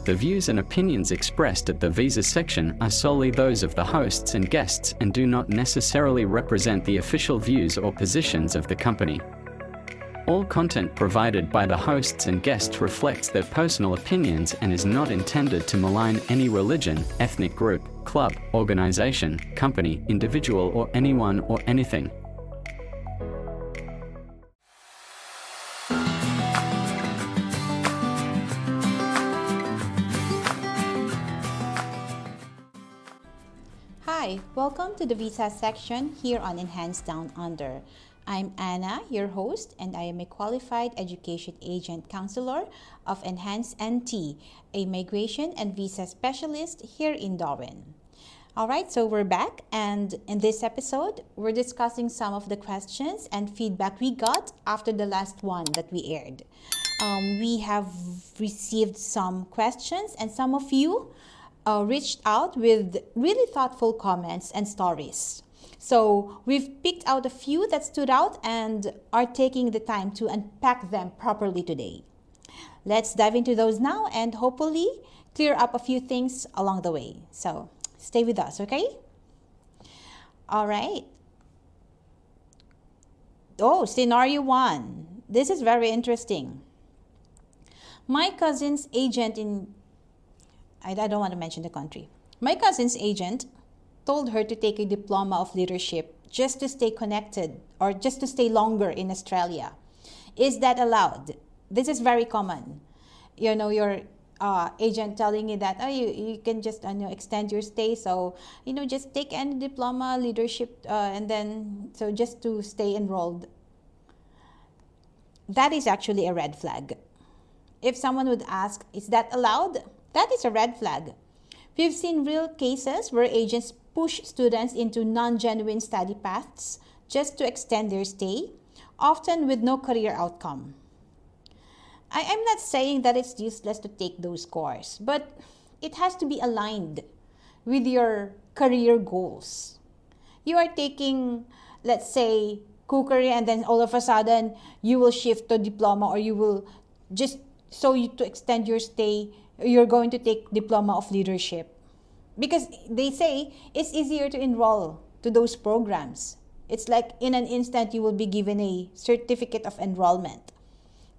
The views and opinions expressed at the visa section are solely those of the hosts and guests and do not necessarily represent the official views or positions of the company. All content provided by the hosts and guests reflects their personal opinions and is not intended to malign any religion, ethnic group, club, organization, company, individual, or anyone or anything. Hi, welcome to the Visa section here on Enhanced Down Under. I'm Anna, your host, and I am a qualified education agent counselor of Enhanced NT, a migration and visa specialist here in Darwin. Alright, so we're back, and in this episode, we're discussing some of the questions and feedback we got after the last one that we aired. We have received some questions, and some of you reached out with really thoughtful comments and stories. So we've picked out a few that stood out and are taking the time to unpack them properly today. Let's dive into those now and hopefully clear up a few things along the way. So stay with us, okay? All right. Oh, scenario 1. This is very interesting. My cousin's agent I don't want to mention the country. My cousin's agent told her to take a diploma of leadership just to stay connected or just to stay longer in Australia. Is that allowed? This is very common. You know, your agent telling you that you can just extend your stay, so just take any diploma leadership and then so just to stay enrolled. That is actually a red flag. If someone would ask, is that allowed? That is a red flag. We've seen real cases where agents push students into non-genuine study paths just to extend their stay, often with no career outcome. I'm not saying that it's useless to take those courses, but it has to be aligned with your career goals. You are taking, let's say, cookery, and then all of a sudden you will shift to diploma, or you will just to extend your stay, you're going to take diploma of leadership. Because they say it's easier to enroll to those programs. It's like in an instant you will be given a certificate of enrollment.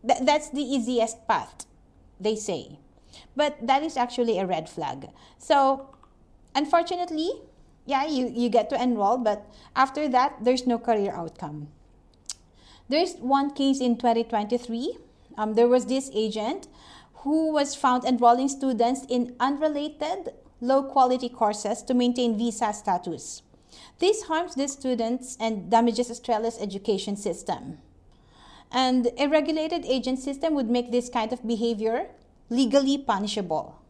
That's the easiest path, they say. But that is actually a red flag. So, unfortunately, yeah, you get to enroll, but after that, there's no career outcome. There's one case in 2023. There was this agent who was found enrolling students in unrelated, low-quality courses to maintain visa status. This harms the students and damages Australia's education system. And a regulated agent system would make this kind of behavior legally punishable.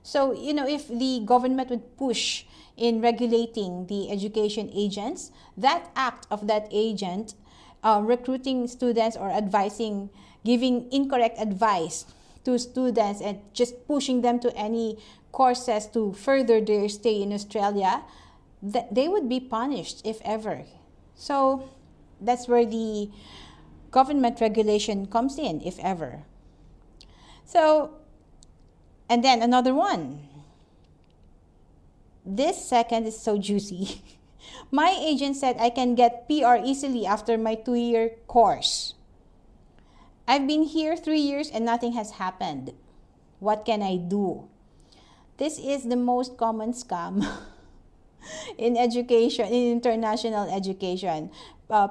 So, if the government would push in regulating the education agents, that act of that agent recruiting students or giving incorrect advice to students and just pushing them to any courses to further their stay in Australia, they would be punished if ever. So that's where the government regulation comes in, if ever. So, and then another one. This second is so juicy. My agent said I can get PR easily after my 2-year course. I've been here 3 years and nothing has happened. What can I do? This is the most common scam in education, in international education.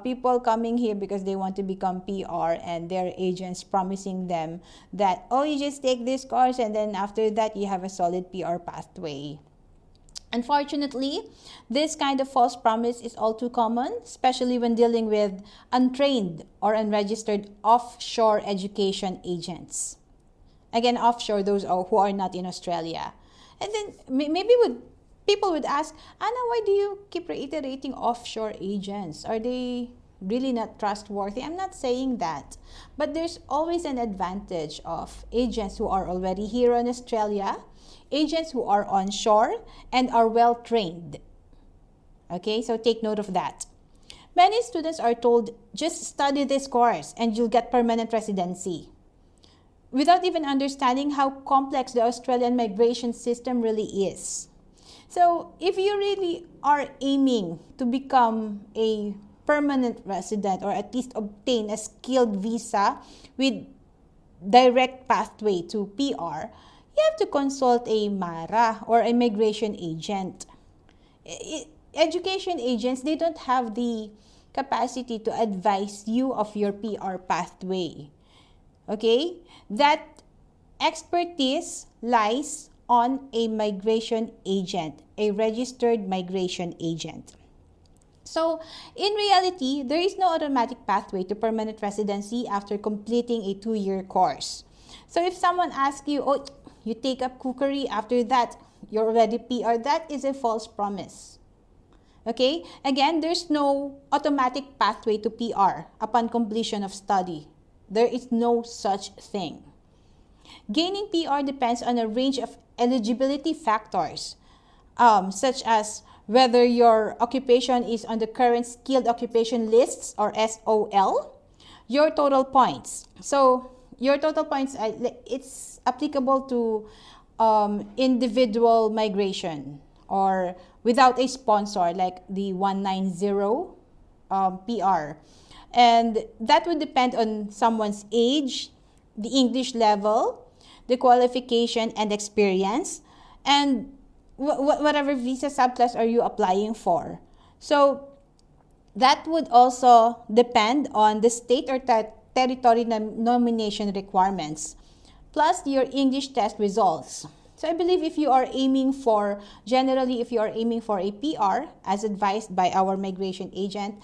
People coming here because they want to become PR, and their agents promising them that, you just take this course and then after that you have a solid PR pathway. Unfortunately, this kind of false promise is all too common, especially when dealing with untrained or unregistered offshore education agents. Again, offshore, those who are not in Australia. And then people would ask, Anna, why do you keep reiterating offshore agents? Are they really not trustworthy? I'm not saying that. But there's always an advantage of agents who are already here in Australia, agents who are onshore and are well trained. Okay, so take note of that. Many students are told, just study this course and you'll get permanent residency. without even understanding how complex the Australian migration system really is. So if you really are aiming to become a permanent resident or at least obtain a skilled visa with direct pathway to PR, you have to consult a MARA or a migration agent. Education agents, they don't have the capacity to advise you of your PR pathway. Okay? That expertise lies on a migration agent, a registered migration agent. So, in reality, there is no automatic pathway to permanent residency after completing a 2-year course. So, if someone asks you, oh, you take up cookery, after that, you're already PR, that is a false promise. Okay? Again, there's no automatic pathway to PR upon completion of study. There is no such thing. Gaining PR depends on a range of eligibility factors, such as whether your occupation is on the current skilled occupation lists or SOL, your total points. So your total points, it's applicable to individual migration or without a sponsor like the 190 PR. And that would depend on someone's age, the English level, the qualification and experience, and whatever visa subclass are you applying for. So that would also depend on the state or territory nomination requirements, plus your English test results. So I believe if you are aiming for, generally if you are aiming for a PR, as advised by our migration agent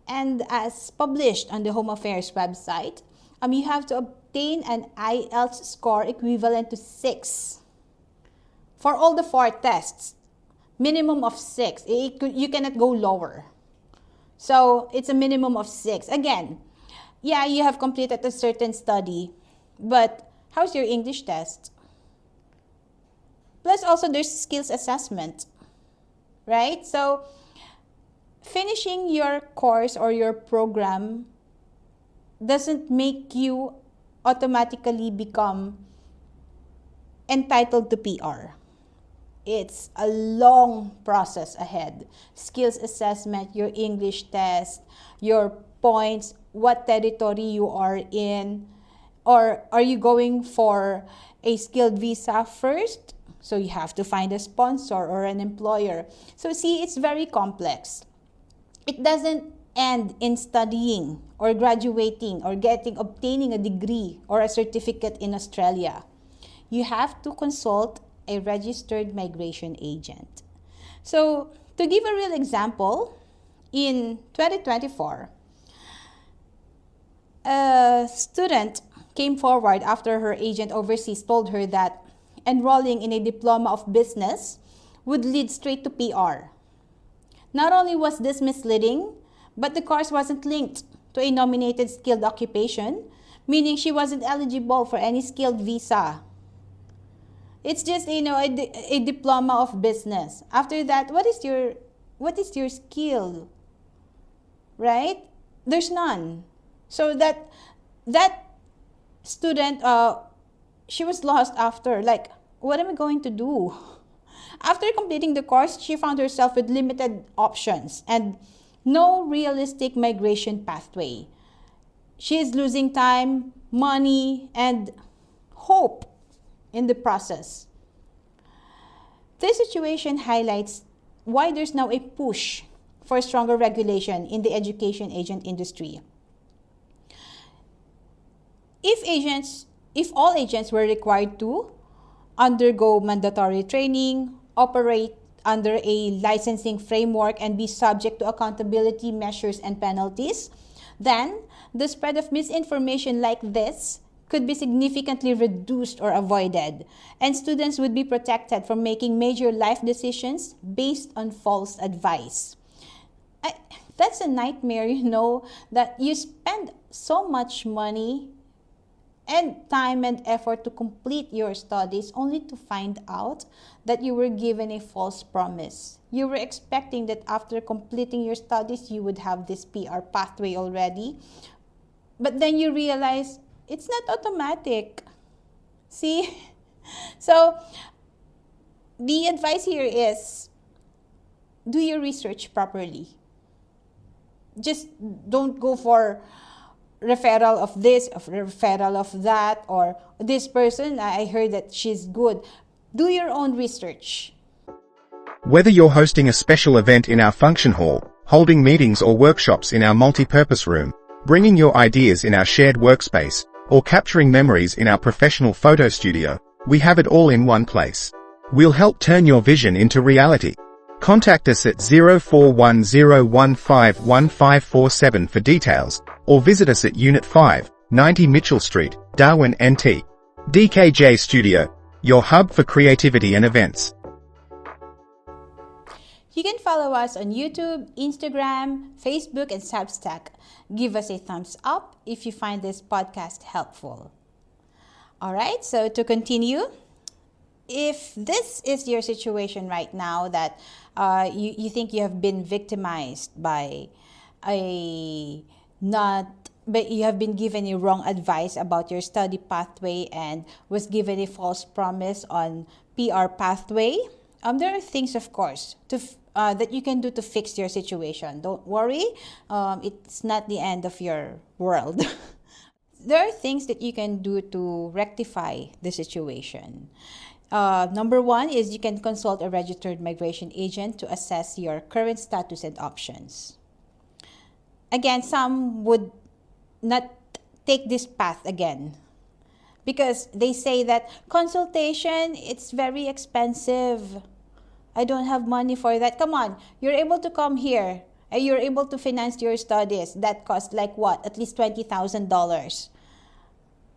and as published on the Home Affairs website, you have to obtain an IELTS score equivalent to 6 for all the 4 tests, minimum of 6. You cannot go lower. So it's a minimum of 6. Again, yeah, you have completed a certain study, but how's your English test? Plus also there's skills assessment, right? So finishing your course or your program doesn't make you automatically become entitled to PR. It's a long process ahead. Skills assessment, your English test, your points, what territory you are in, or are you going for a skilled visa first? So you have to find a sponsor or an employer. So see, it's very complex. It doesn't end in studying or graduating or obtaining a degree or a certificate in Australia. You have to consult a registered migration agent. So to give a real example, in 2024, a student came forward after her agent overseas told her that enrolling in a diploma of business would lead straight to PR. Not only was this misleading, but the course wasn't linked to a nominated skilled occupation, meaning she wasn't eligible for any skilled visa. It's just, a diploma of business. After that, what is your skill? Right? There's none. So that student, she was lost after. Like, what am I going to do? After completing the course, she found herself with limited options and no realistic migration pathway. She is losing time, money, and hope in the process. This situation highlights why there's now a push for stronger regulation in the education agent industry. If all agents were required to undergo mandatory training, operate under a licensing framework, and be subject to accountability measures and penalties, then the spread of misinformation like this could be significantly reduced or avoided, and students would be protected from making major life decisions based on false advice. That's a nightmare, that you spend so much money and time and effort to complete your studies only to find out that you were given a false promise. You were expecting that after completing your studies, you would have this PR pathway already. But then you realize it's not automatic. See? So, the advice here is do your research properly. Just don't go for referral of this, of referral of that, or this person, I heard that she's good. Do your own research. Whether you're hosting a special event in our function hall, holding meetings or workshops in our multi-purpose room, bringing your ideas in our shared workspace, or capturing memories in our professional photo studio, we have it all in one place. We'll help turn your vision into reality. Contact us at 0410151547 for details, or visit us at Unit 5, 90 Mitchell Street, Darwin, NT. DKJ Studio, your hub for creativity and events. You can follow us on YouTube, Instagram, Facebook, and Substack. Give us a thumbs up if you find this podcast helpful. All right, so to continue, if this is your situation right now that you think you have been victimized but you have been given a wrong advice about your study pathway and was given a false promise on PR pathway, there are things, of course, that you can do to fix your situation. Don't worry, it's not the end of your world. There are things that you can do to rectify the situation. Number one is you can consult a registered migration agent to assess your current status and options. Again, some would not take this path again because they say that consultation, it's very expensive. I don't have money for that. Come on, you're able to come here. You're able to finance your studies. That costs like what? At least $20,000.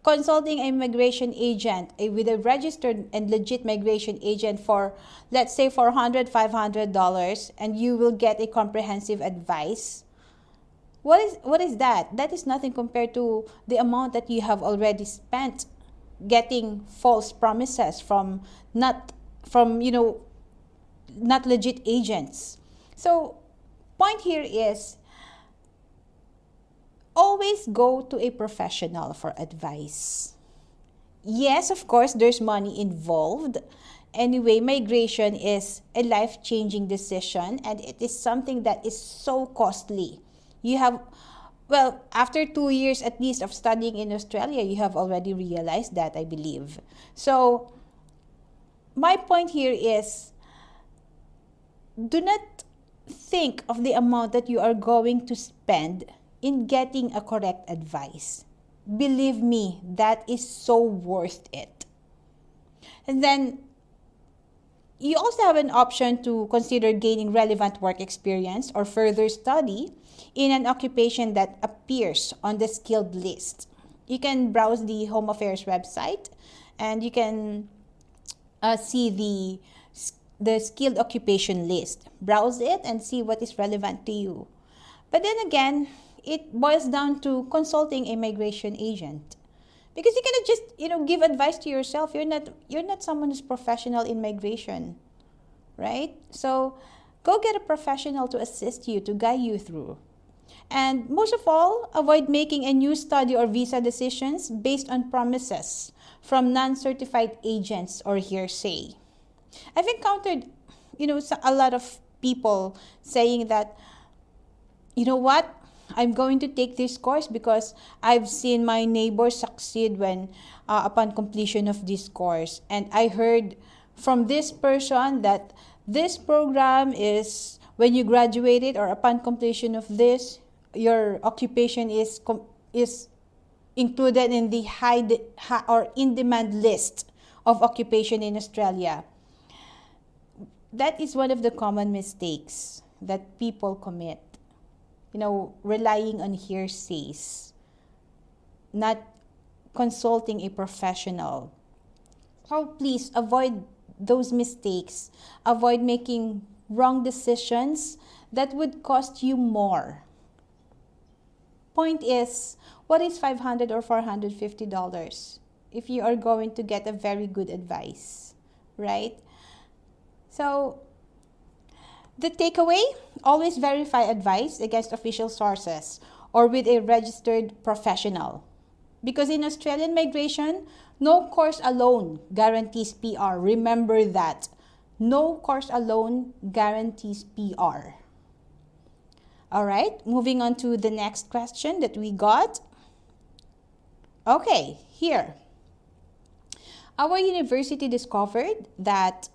Consulting a migration agent with a registered and legit migration agent for, let's say, $400, $500, and you will get a comprehensive advice. What is that? That is nothing compared to the amount that you have already spent getting false promises from not legit agents. So, point here is always go to a professional for advice. Yes, of course, there's money involved. Anyway, migration is a life-changing decision and it is something that is so costly. After 2 years at least of studying in Australia, you have already realized that, I believe. So, my point here is, do not think of the amount that you are going to spend in getting a correct advice. Believe me, that is so worth it. And then, you also have an option to consider gaining relevant work experience or further study in an occupation that appears on the skilled list. You can browse the Home Affairs website and you can see the skilled occupation list. Browse it and see what is relevant to you. But then again, it boils down to consulting a migration agent. Because you cannot just, give advice to yourself. You're not someone who's professional in migration, right? So go get a professional to assist you, to guide you through. And most of all, avoid making a new study or visa decisions based on promises from non-certified agents or hearsay. I've encountered, a lot of people saying that, you know what? I'm going to take this course because I've seen my neighbors succeed upon completion of this course. And I heard from this person that this program is, when you graduated or upon completion of this, your occupation is included in the high or in-demand list of occupation in Australia. That is one of the common mistakes that people commit. Relying on hearsays, not consulting a professional. So please avoid those mistakes. Avoid making wrong decisions that would cost you more. Point is, what is $500 or $450 if you are going to get a very good advice, right? So, the takeaway, always verify advice against official sources or with a registered professional. Because in Australian migration, No course alone guarantees PR. Remember that. No course alone guarantees PR. All right, moving on to the next question that we got. Okay, here. Our university discovered that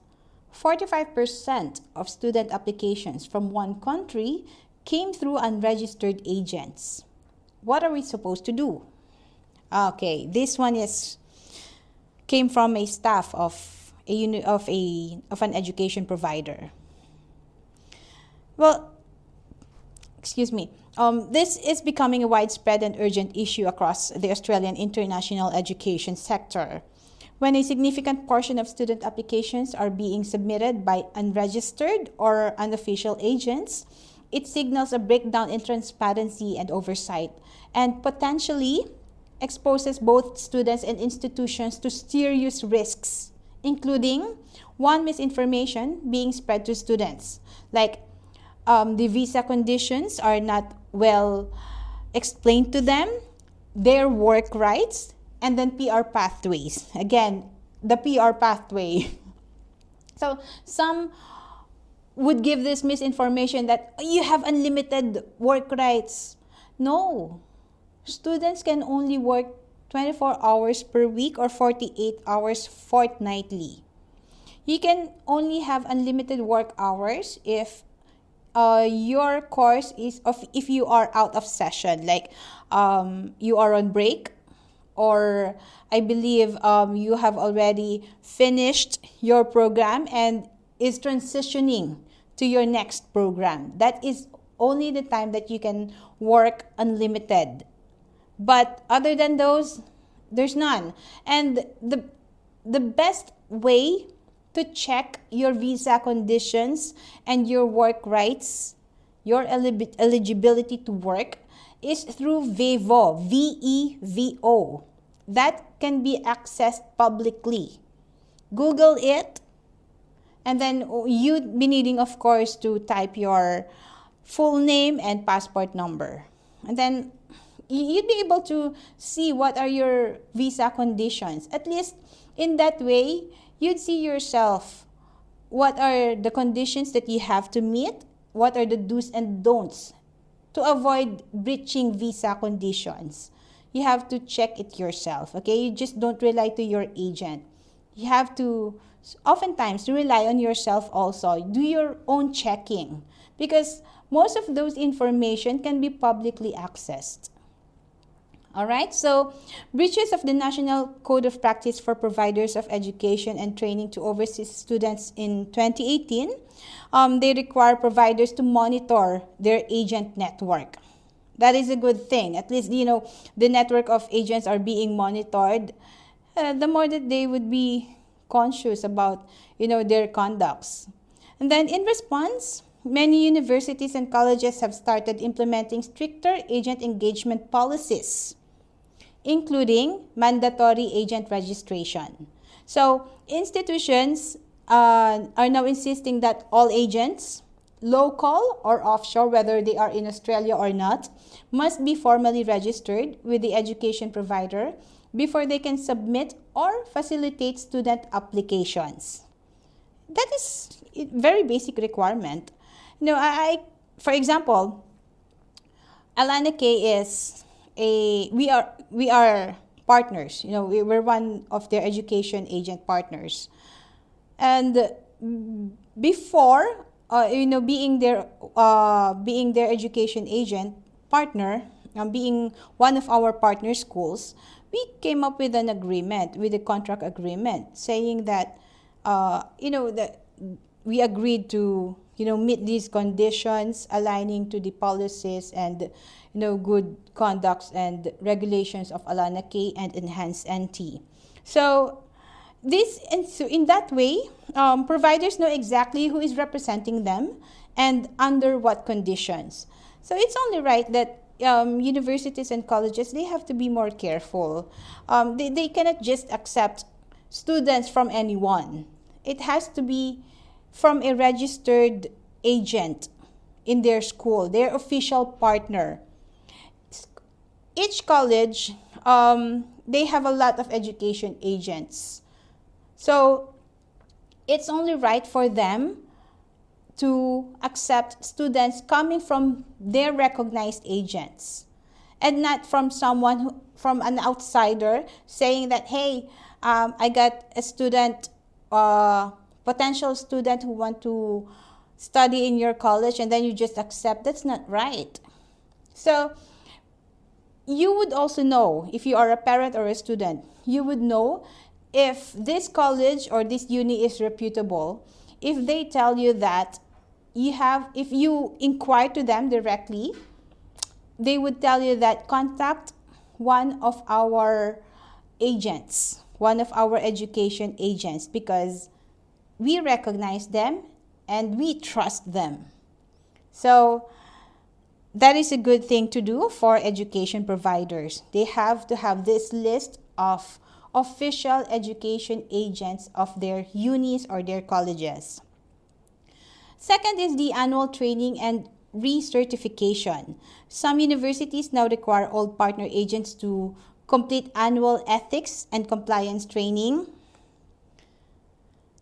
45% of student applications from one country came through unregistered agents. What are we supposed to do? Okay, this one came from a staff of an education provider. Well, excuse me. This is becoming a widespread and urgent issue across the Australian international education sector. When a significant portion of student applications are being submitted by unregistered or unofficial agents, it signals a breakdown in transparency and oversight, and potentially exposes both students and institutions to serious risks, including one, misinformation being spread to students, like the visa conditions are not well explained to them, their work rights, and then PR pathways. Again, the PR pathway. So some would give this misinformation that you have unlimited work rights. No. Students can only work 24 hours per week or 48 hours fortnightly. You can only have unlimited work hours if your course if you are out of session, like you are on break, or I believe you have already finished your program and is transitioning to your next program. That is only the time that you can work unlimited. But other than those, there's none. And the best way to check your visa conditions and your work rights, your eligibility to work, is through VEVO, VEVO. That can be accessed publicly. Google it, and then you'd be needing, of course, to type your full name and passport number. And then you'd be able to see what are your visa conditions. At least in that way, you'd see yourself what are the conditions that you have to meet, what are the do's and don'ts to avoid breaching visa conditions. You have to check it yourself, okay? You just don't rely to your agent. You have to oftentimes rely on yourself also. Do your own checking, because most of those information can be publicly accessed. All right, so breaches of the National Code of Practice for Providers of Education and Training to Overseas Students in 2018, they require providers to monitor their agent network. That is a good thing. At least, the network of agents are being monitored. The more that they would be conscious about, their conducts. And then in response, many universities and colleges have started implementing stricter agent engagement policies, including mandatory agent registration. So institutions are now insisting that all agents, local or offshore, whether they are in Australia or not, must be formally registered with the education provider before they can submit or facilitate student applications. That is a very basic requirement. For example, Alana K is we are partners. We're one of their education agent partners, and before being their education agent partner, being one of our partner schools, we came up with an agreement, with a contract agreement, saying that that we agreed to meet these conditions, aligning to the policies and good conducts and regulations of Alana K and Enhanced NT. So in that way, providers know exactly who is representing them and under what conditions. So it's only right that universities and colleges, they have to be more careful. They cannot just accept students from anyone. It has to be from a registered agent in their school, their official partner. Each college they have a lot of education agents. So it's only right for them to accept students coming from their recognized agents and not from from an outsider saying that, hey, I got a student, potential student who want to study in your college, and then you just accept. That's not right. So you would also know, if you are a parent or a student, you would know if this college or this uni is reputable if they tell you that if you inquire to them directly, they would tell you that contact one of our agents, one of our education agents, because we recognize them and we trust them. So that is a good thing to do for education providers. They have to have this list of official education agents of their unis or their colleges. Second is the annual training and recertification. Some universities now require all partner agents to complete annual ethics and compliance training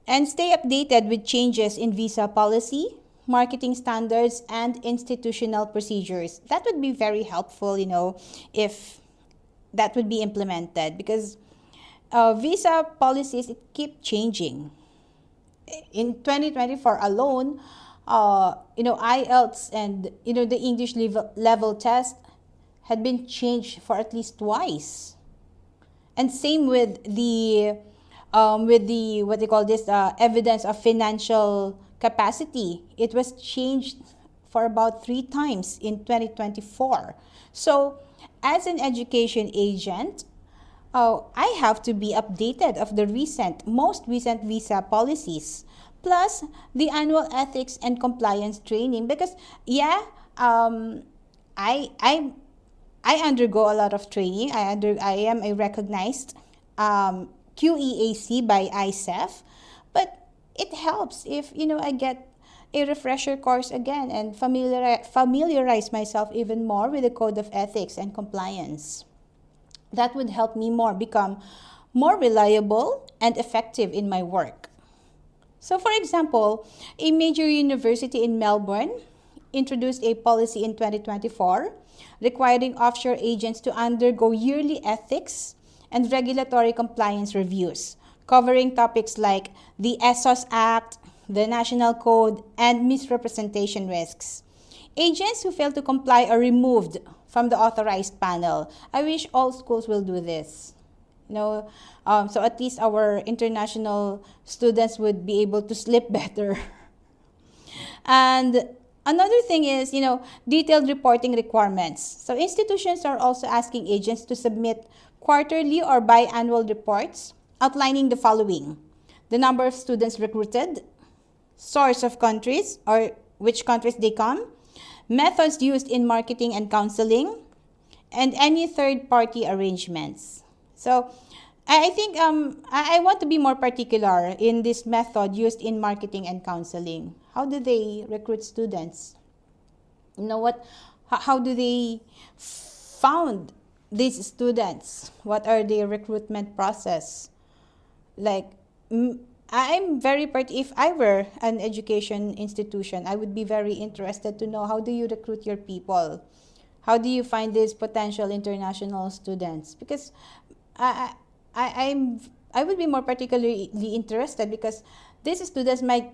and stay updated with changes in visa policy, marketing standards, and institutional procedures. That would be very helpful, if that would be implemented, because visa policies keep changing. In 2024 alone, IELTS and the English level test had been changed for at least twice, and same with the what they call this evidence of financial capacity. It was changed for about 3 times in 2024. So, as an education agent, I have to be updated of the most recent visa policies, plus the annual ethics and compliance training. Because I undergo a lot of training. I am a recognized QEAC by ISEF, but it helps if I get a refresher course again and familiarize myself even more with the code of ethics and compliance. That would help me become more reliable and effective in my work. So, for example, a major university in Melbourne introduced a policy in 2024 requiring offshore agents to undergo yearly ethics and regulatory compliance reviews, covering topics like the ESOS Act, the National Code, and misrepresentation risks. Agents who fail to comply are removed from the authorized panel. I wish all schools will do this. So at least our international students would be able to sleep better. And another thing is, detailed reporting requirements. So institutions are also asking agents to submit quarterly or biannual reports outlining the following: the number of students recruited, source of countries or which countries they come, methods used in marketing and counseling, and any third-party arrangements. So I think I want to be more particular in this method used in marketing and counseling. How do they recruit students? How do they found these students? What are their recruitment process? Like, if I were an education institution, I would be very interested to know, how do you recruit your people? How do you find these potential international students? Because I would be more particularly interested, because these students might,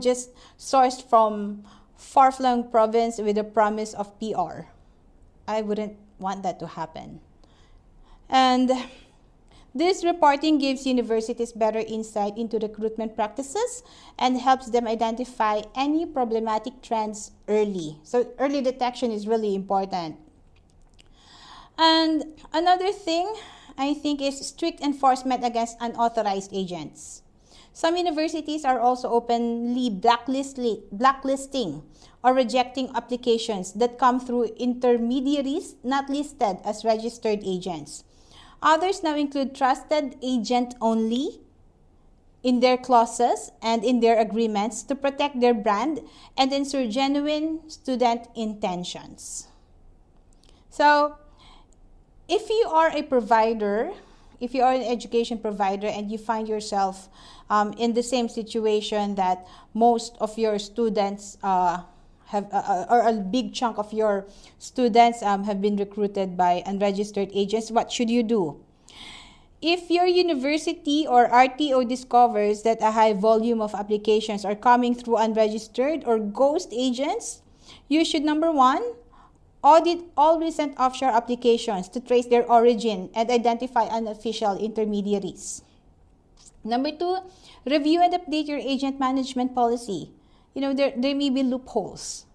just sourced from far-flung province with a promise of PR. I wouldn't want that to happen. And this reporting gives universities better insight into recruitment practices and helps them identify any problematic trends early. So early detection is really important. And another thing, I think, is strict enforcement against unauthorized agents. Some universities are also openly blacklisting or rejecting applications that come through intermediaries not listed as registered agents. Others now include trusted agent only in their clauses and in their agreements to protect their brand and ensure genuine student intentions. So, If you are a provider, if you are an education provider and you find yourself in the same situation that most of your students or a big chunk of your students have been recruited by unregistered agents, what should you do? If your university or RTO discovers that a high volume of applications are coming through unregistered or ghost agents, you should, number one, audit all recent offshore applications to trace their origin and identify unofficial intermediaries. Number two, review and update your agent management policy. There may be loopholes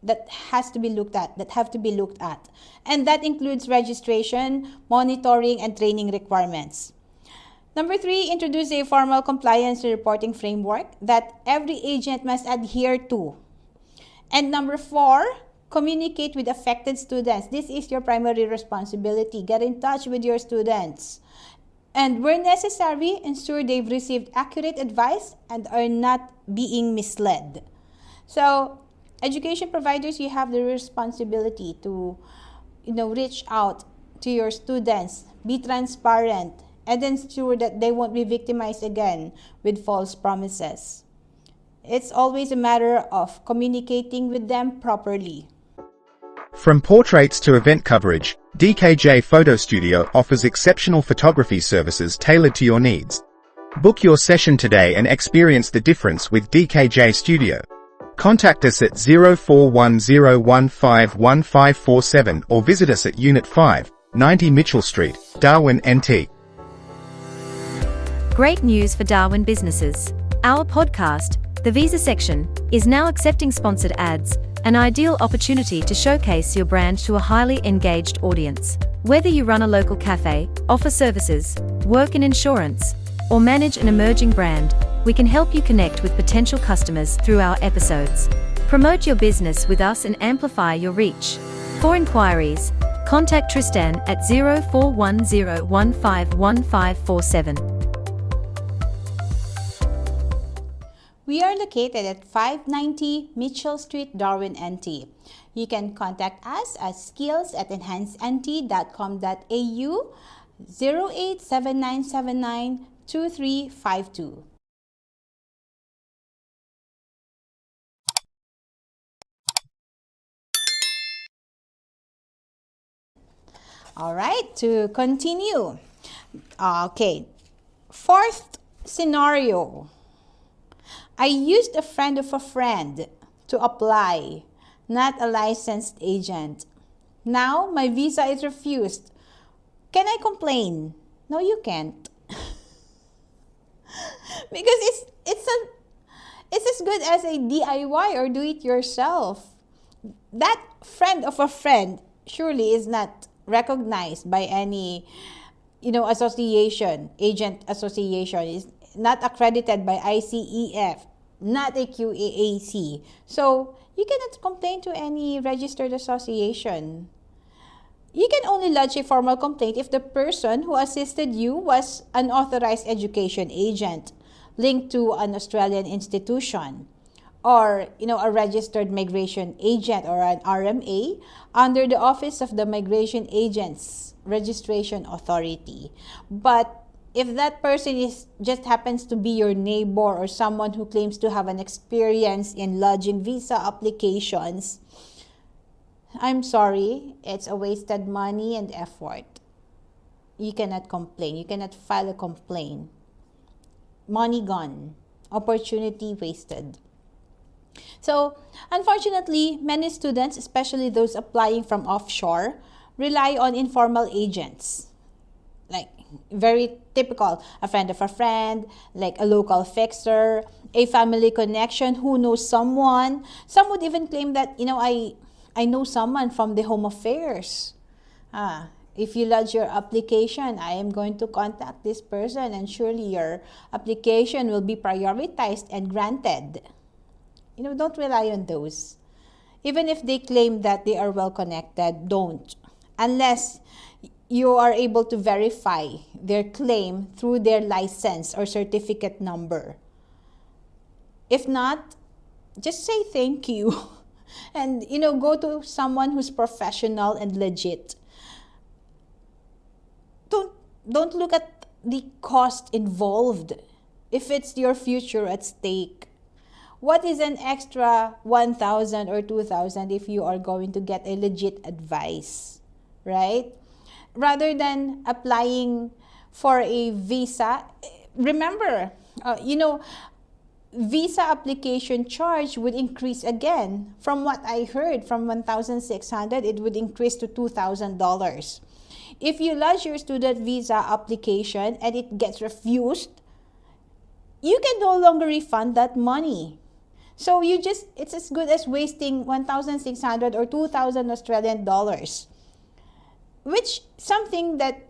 that have to be looked at. And that includes registration, monitoring, and training requirements. Number three, introduce a formal compliance and reporting framework that every agent must adhere to. And number four, communicate with affected students. This is your primary responsibility. Get in touch with your students. And where necessary, ensure they've received accurate advice and are not being misled. So, education providers, you have the responsibility to, reach out to your students, be transparent, and ensure that they won't be victimized again with false promises. It's always a matter of communicating with them properly. From portraits to event coverage, DKJ Photo Studio offers exceptional photography services tailored to your needs. Book your session today and experience the difference with DKJ Studio. Contact us at 0410151547 or visit us at Unit 5, 90 Mitchell Street, Darwin, NT. Great news for Darwin businesses. Our podcast, The Visa Section, is now accepting sponsored ads, an ideal opportunity to showcase your brand to a highly engaged audience. Whether you run a local cafe, offer services, work in insurance, or manage an emerging brand, we can help you connect with potential customers through our episodes. Promote your business with us and amplify your reach. For inquiries, contact Tristan at 0410151547. We are located at 590 Mitchell Street, Darwin, NT. You can contact us at skills@enhancednt.com.au 0879792352. All right, to continue. Okay, fourth scenario. I used a friend of a friend to apply, not a licensed agent. Now my visa is refused. Can I complain? No, you can't. Because it's as good as a DIY or do it yourself. That friend of a friend surely is not recognized by any association, agent association, is not accredited by ICEF, not a QAAC. So you cannot complain to any registered association. You can only lodge a formal complaint if the person who assisted you was an authorized education agent linked to an Australian institution, or a registered migration agent or an RMA under the Office of the Migration Agents Registration Authority. But if that person just happens to be your neighbor or someone who claims to have an experience in lodging visa applications, I'm sorry, it's a wasted money and effort. You cannot complain. You cannot file a complaint. Money gone. Opportunity wasted. So, unfortunately, many students, especially those applying from offshore, rely on informal agents. Like, very typical, a friend of a friend, like a local fixer, a family connection who knows someone. Some would even claim that, I know someone from the Home Affairs. If you lodge your application, I am going to contact this person and surely your application will be prioritized and granted. Don't rely on those. Even if they claim that they are well connected, don't. Unless you are able to verify their claim through their license or certificate number. If not, just say thank you. And, go to someone who's professional and legit. don't look at the cost involved if it's your future at stake. What is an extra 1,000 or 2,000 if you are going to get a legit advice, right? Rather than applying for a visa, remember, visa application charge would increase again. From what I heard, from 1,600, it would increase to $2,000. If you lodge your student visa application and it gets refused, you can no longer refund that money. So it's as good as wasting 1,600 or 2,000 Australian dollars, which something that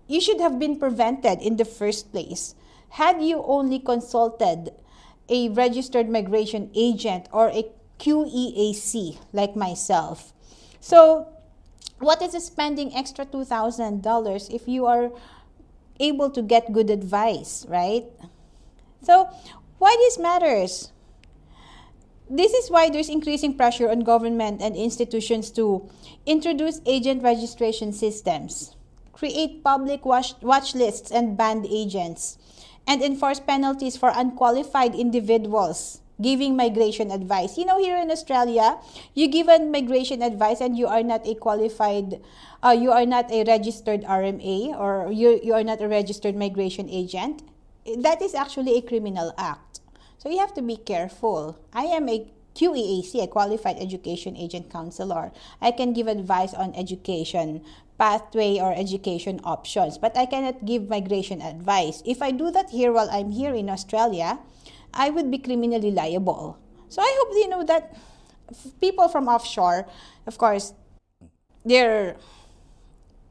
you should have been prevented in the first place had you only consulted a registered migration agent or a QEAC like myself. So what is spending extra $2,000 if you are able to get good advice, right? So why this matters? This is why there's increasing pressure on government and institutions to introduce agent registration systems, create public watch lists and ban agents, and enforce penalties for unqualified individuals giving migration advice. Here in Australia, you give a migration advice and you are not a qualified, you are not a registered RMA, or you are not a registered migration agent. That is actually a criminal act. So you have to be careful. I am a QEAC, a Qualified Education Agent Counselor. I can give advice on education pathway or education options, but I cannot give migration advice. If I do that here while I'm here in Australia, I would be criminally liable. So I hope you know that people from offshore, of course, they're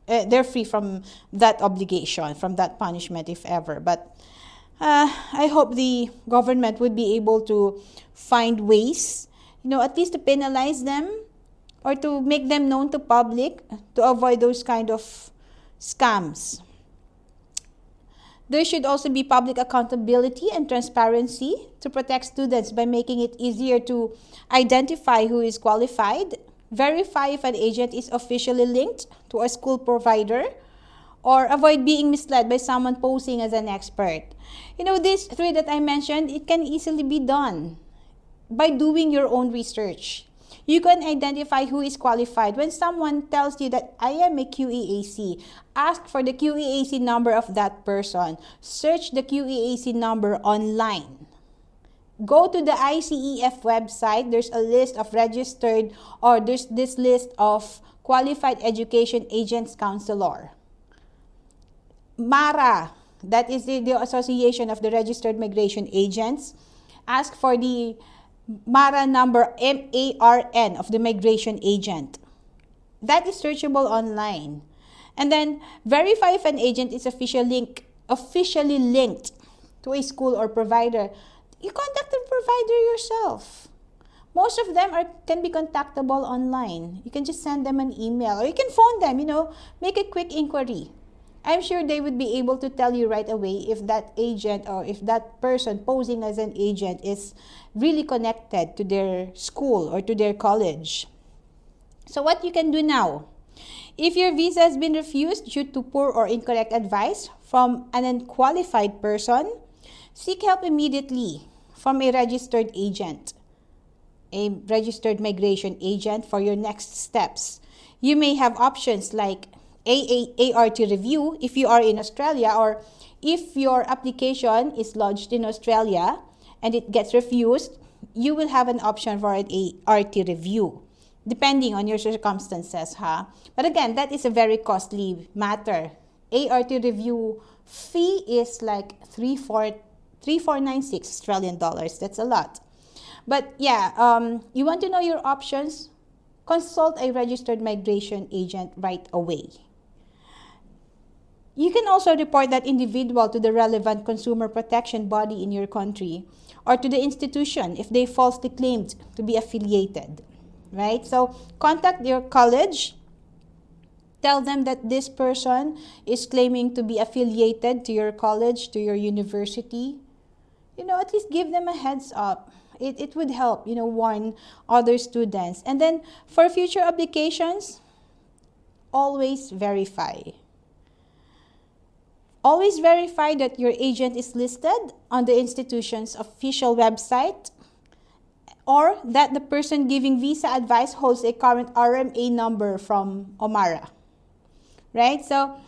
free from that obligation, from that punishment, if ever. But I hope the government would be able to find ways, at least to penalize them or to make them known to public to avoid those kind of scams. There should also be public accountability and transparency to protect students by making it easier to identify who is qualified, verify if an agent is officially linked to a school provider, or avoid being misled by someone posing as an expert. These three that I mentioned, it can easily be done by doing your own research. You can identify who is qualified. When someone tells you that I am a QEAC, ask for the QEAC number of that person. Search the QEAC number online. Go to the ICEF website. There's a list of registered, or there's this list of Qualified Education Agents Counselor. MARA, that is the Association of the Registered Migration Agents. Ask for the MARA number, MARN, of the migration agent. That is searchable online. And then verify if an agent is officially linked to a school or provider. You contact the provider yourself. Most of them can be contactable online. You can just send them an email, or you can phone them, make a quick inquiry. I'm sure they would be able to tell you right away if that agent or if that person posing as an agent is really connected to their school or to their college. So what you can do now, if your visa has been refused due to poor or incorrect advice from an unqualified person, seek help immediately from a registered agent, a registered migration agent for your next steps. You may have options like ART review if you are in Australia, or if your application is lodged in Australia and it gets refused, you will have an option for an ART review, depending on your circumstances. But again, that is a very costly matter. ART review fee is like 3,496 Australian dollars. That's a lot. But yeah, you want to know your options? Consult a registered migration agent right away. You can also report that individual to the relevant consumer protection body in your country, or to the institution if they falsely claimed to be affiliated, right? So contact your college, tell them that this person is claiming to be affiliated to your college, to your university. At least give them a heads up. It would help, warn other students. And then for future applications, always verify. Always verify that your agent is listed on the institution's official website, or that the person giving visa advice holds a current RMA number from OMARA. Right? So,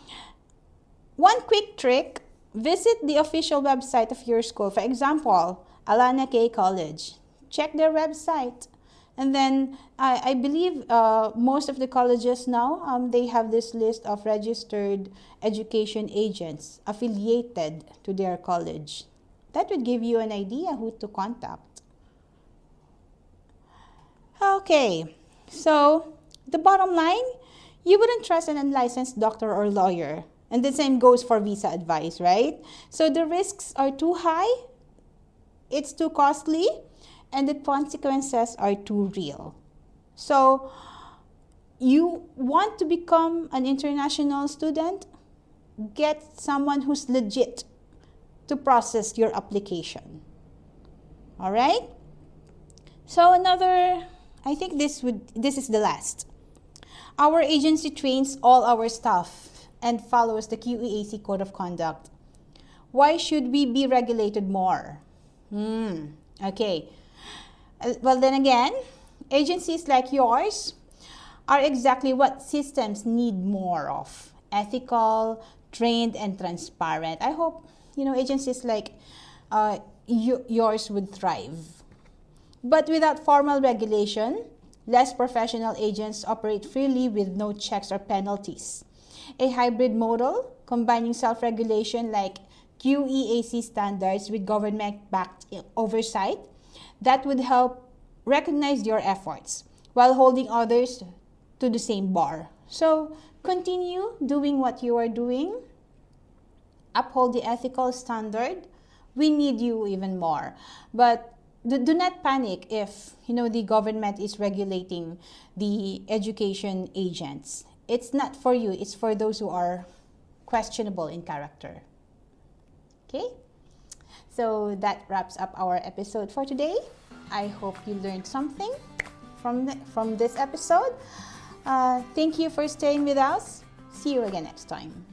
one quick trick, visit the official website of your school. For example, Alana K College. Check their website. And then, I believe most of the colleges now, they have this list of registered education agents affiliated to their college. That would give you an idea who to contact. Okay, so the bottom line, you wouldn't trust an unlicensed doctor or lawyer. And the same goes for visa advice, right? So the risks are too high, it's too costly, and the consequences are too real. So you want to become an international student? Get someone who's legit to process your application. All right? So I think this is the last. Our agency trains all our staff and follows the QEAC Code of Conduct. Why should we be regulated more? Okay. Well, then again, agencies like yours are exactly what systems need more of. Ethical, trained, and transparent. I hope, agencies like yours would thrive. But without formal regulation, less professional agents operate freely with no checks or penalties. A hybrid model, combining self-regulation like QEAC standards with government-backed oversight, that would help recognize your efforts while holding others to the same bar. So continue doing what you are doing. Uphold the ethical standard. We need you even more. But do not panic if, the government is regulating the education agents. It's not for you. It's for those who are questionable in character. Okay? So that wraps up our episode for today. I hope you learned something from this episode. Thank you for staying with us. See you again next time.